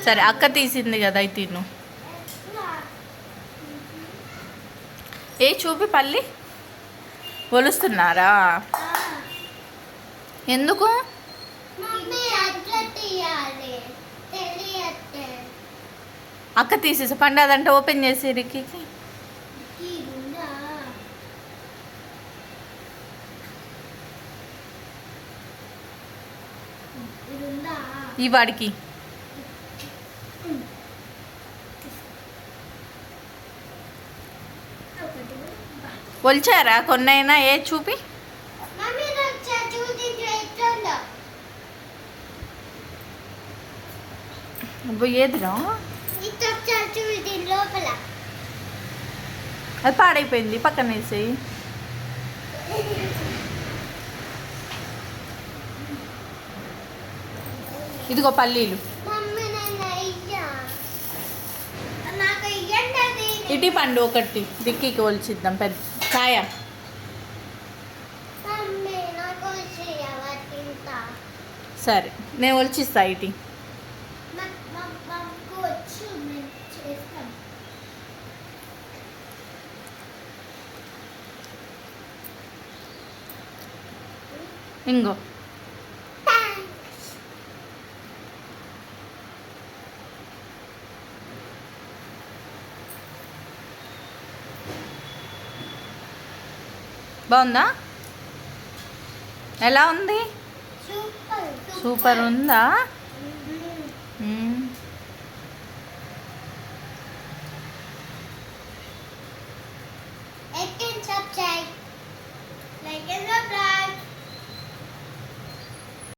సరే అక్క తీసింది కదా అయితే తిను. ఏ చూపి పల్లి ఒలుస్తున్నారా? ఎందుకు? అక్క తీసేసి పండు అదంటే ఓపెన్ చేసి రిక్కి ఈ వాడికి ఒలిచారా కొన్నైనా? ఏ చూపి ఏదిరా అది పాడైపోయింది, పక్కన వేసేయి. ఇదిగో పల్లీలు ఇటీ పండు ఒకటి దిక్కికి ఒలిచిద్దాం. పెద్ద కాయ సరే నేను ఒలిచిస్తా. ఇటీ ఇంగో బాగుందా? ఎలా ఉంది? సూపర్ ఉందా? Like and subscribe. Like and subscribe.